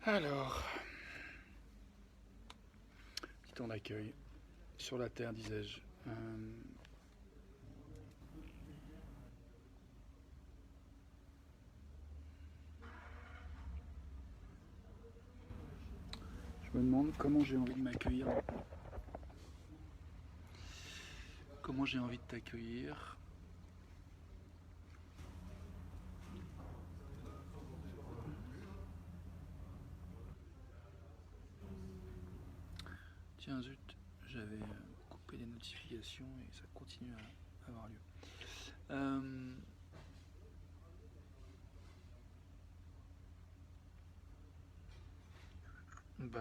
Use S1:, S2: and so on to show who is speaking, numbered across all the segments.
S1: Alors, petit temps d'accueil sur la Terre, disais-je. Je me demande comment j'ai envie de m'accueillir. Comment j'ai envie de t'accueillir. Tiens zut, j'avais coupé les notifications et ça continue à avoir lieu.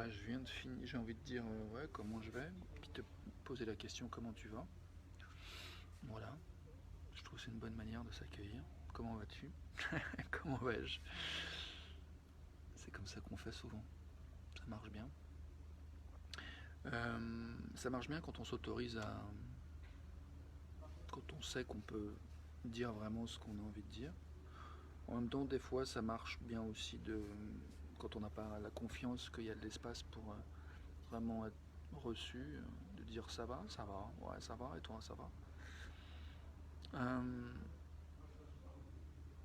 S1: Je viens de finir, j'ai envie de dire ouais, comment je vais, puis te poser la question comment tu vas. Voilà, je trouve que c'est une bonne manière de s'accueillir. Comment vas-tu? Comment vais-je? C'est comme ça qu'on fait souvent, ça marche bien. Ça marche bien quand on s'autorise à... quand on sait qu'on peut dire vraiment ce qu'on a envie de dire. En même temps, des fois, ça marche bien aussi quand on n'a pas la confiance qu'il y a de l'espace pour vraiment être reçu, de dire ça va, ouais ça va, et toi ça va.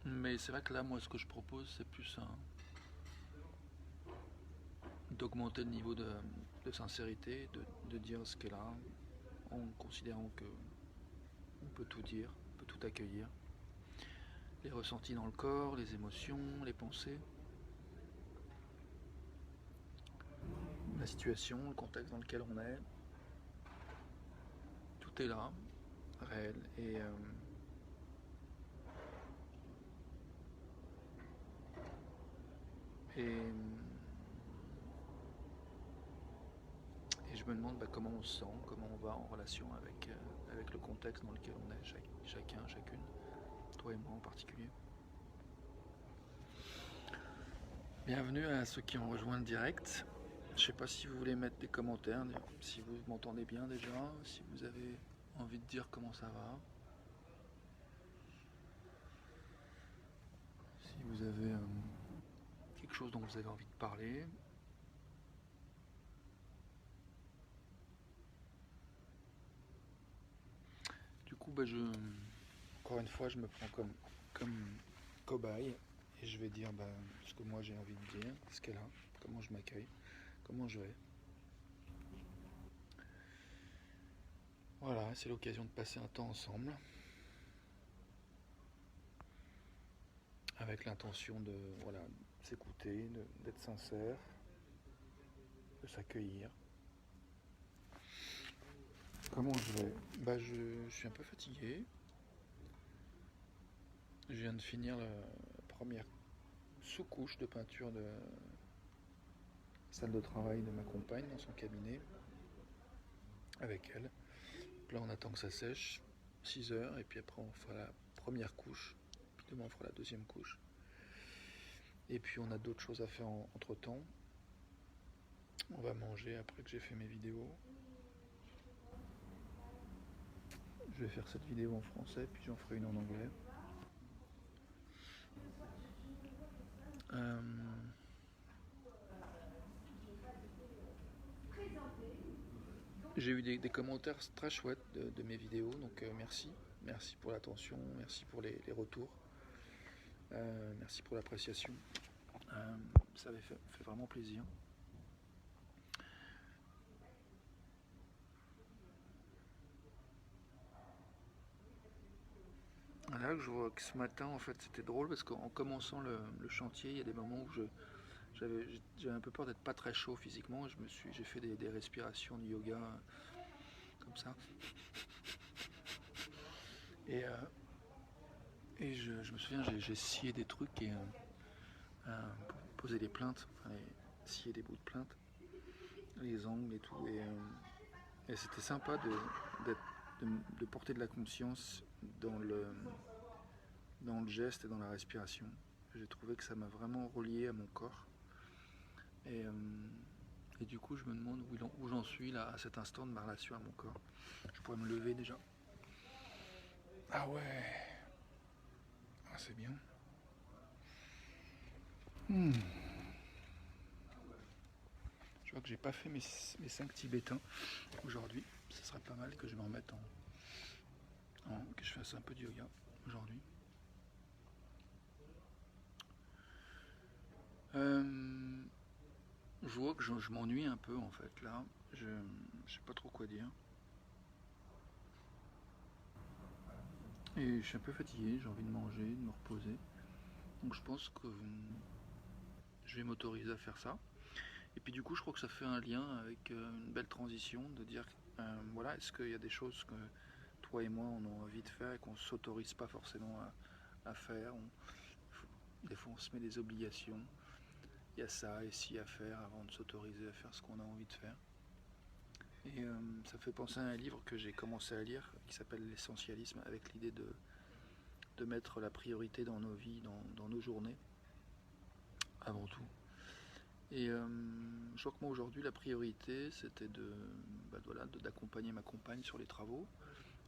S1: Mais c'est vrai que là, moi, ce que je propose, c'est plus d'augmenter le niveau de sincérité, de dire ce qu'est là, en considérant que on peut tout dire, on peut tout accueillir. Les ressentis dans le corps, les émotions, les pensées, la situation, le contexte dans lequel on est, tout est là, réel. Et je me demande comment on se sent, comment on va en relation avec le contexte dans lequel on est, chacun, chacune, toi et moi en particulier. Bienvenue à ceux qui ont rejoint le direct. Je ne sais pas si vous voulez mettre des commentaires, si vous m'entendez bien déjà, si vous avez envie de dire comment ça va. Si vous avez quelque chose dont vous avez envie de parler. Du coup, encore une fois, je me prends comme cobaye et je vais dire ce que moi j'ai envie de dire, ce qu'elle a, comment je m'accueille, comment je vais. Voilà, c'est l'occasion de passer un temps ensemble avec l'intention de s'écouter, d'être sincère, de s'accueillir. Comment je vais? Je suis un peu fatigué. Je viens de finir la première sous-couche de peinture de salle de travail de ma compagne dans son cabinet avec elle. Là on attend que ça sèche 6 heures et puis après on fera la première couche, puis demain on fera la deuxième couche. Et puis on a d'autres choses à faire entre temps. On va manger après que j'ai fait mes vidéos. Je vais faire cette vidéo en français puis j'en ferai une en anglais. J'ai eu des commentaires très chouettes de mes vidéos, donc merci. Merci pour l'attention, merci pour les retours, merci pour l'appréciation. Ça avait fait vraiment plaisir. Là, je vois que ce matin, en fait, c'était drôle parce qu'en commençant le chantier, il y a des moments où j'avais un peu peur d'être pas très chaud physiquement. J'ai fait des respirations de yoga comme ça. Et je me souviens, j'ai scié des trucs pour poser des plaintes, scier des bouts de plaintes, les angles et tout. Et c'était sympa de porter de la conscience dans le geste et dans la respiration. J'ai trouvé que ça m'a vraiment relié à mon corps. Et du coup, je me demande où j'en suis là, à cet instant de ma relation à mon corps. Je pourrais me lever déjà. Ah ouais. Ah, c'est bien. crois que j'ai pas fait mes 5 tibétains aujourd'hui. Ce serait pas mal que je me remette que je fasse un peu de yoga aujourd'hui. Je vois que je m'ennuie un peu en fait là. Je sais pas trop quoi dire. Et je suis un peu fatigué, j'ai envie de manger, de me reposer. Donc je pense que je vais m'autoriser à faire ça. Et puis du coup je crois que ça fait un lien avec une belle transition de dire voilà, est-ce qu'il y a des choses que toi et moi on a envie de faire et qu'on ne s'autorise pas forcément à faire. Des fois on se met des obligations. Il y a ça et ci à faire avant de s'autoriser à faire ce qu'on a envie de faire. Et ça fait penser à un livre que j'ai commencé à lire qui s'appelle L'essentialisme, avec l'idée de mettre la priorité dans nos vies, dans nos journées, avant tout. Et je crois que moi aujourd'hui la priorité c'était d'accompagner ma compagne sur les travaux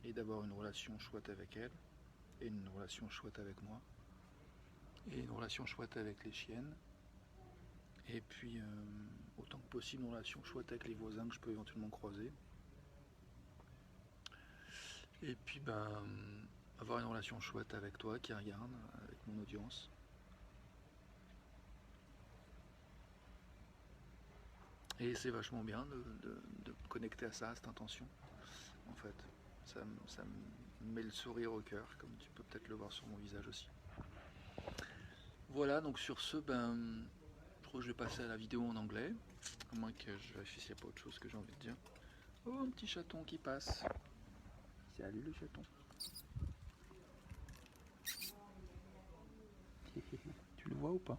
S1: et d'avoir une relation chouette avec elle, et une relation chouette avec moi, et une relation chouette avec les chiennes. Et puis, autant que possible, une relation chouette avec les voisins que je peux éventuellement croiser. Et puis, avoir une relation chouette avec toi qui regarde, avec mon audience. Et c'est vachement bien de me connecter à ça, à cette intention, en fait. Ça me met le sourire au cœur, comme tu peux peut-être le voir sur mon visage aussi. Voilà, donc sur ce, je crois que je vais passer à la vidéo en anglais, à moins que je vérifie s'il n'y a pas autre chose que j'ai envie de dire. Oh, un petit chaton qui passe. Salut le chaton. Tu le vois ou pas?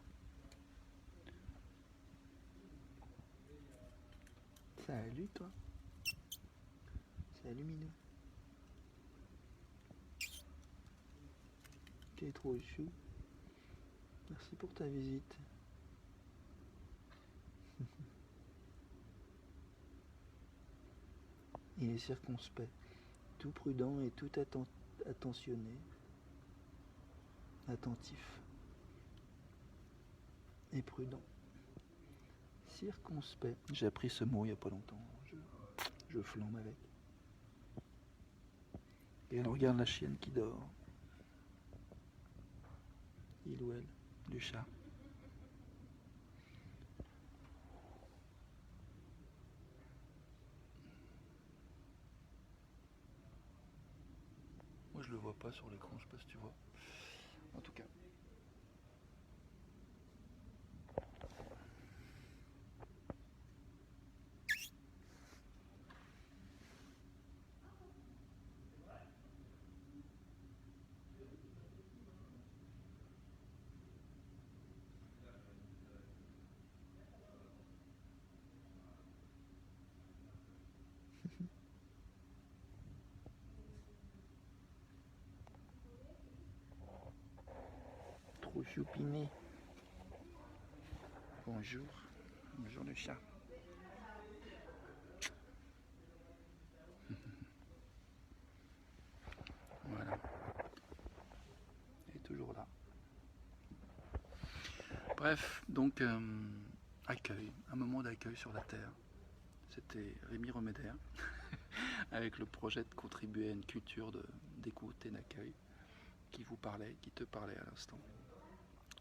S1: Salut toi. Salut Minou. T'es trop chou. Merci pour ta visite. Il est circonspect, tout prudent et tout attentionné, attentif et prudent. Circonspect. J'ai appris ce mot il n'y a pas longtemps. Je flambe avec. Et elle regarde la chienne qui dort. Il ou elle, du chat. Moi je le vois pas sur l'écran, je sais pas si tu vois. En tout cas. Trop choupiné. Bonjour. Bonjour le chat. Voilà. Il est toujours là. Bref, donc accueil, un moment d'accueil sur la Terre. C'était Rémi Roméder avec le projet de contribuer à une culture d'écoute et d'accueil qui vous parlait, qui te parlait à l'instant.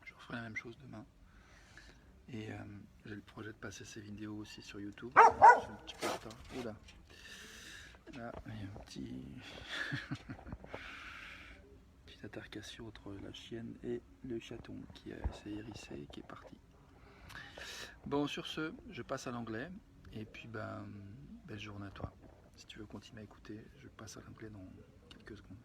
S1: Je referai la même chose demain. Et j'ai le projet de passer ces vidéos aussi sur YouTube. Je suis un petit peu en retard. Oula. Là, il y a un petit... petite altercation entre la chienne et le chaton qui s'est hérissé et qui est parti. Bon, sur ce, je passe à l'anglais. Et puis, belle journée à toi. Si tu veux continuer à écouter, je passe à l'anglais dans quelques secondes.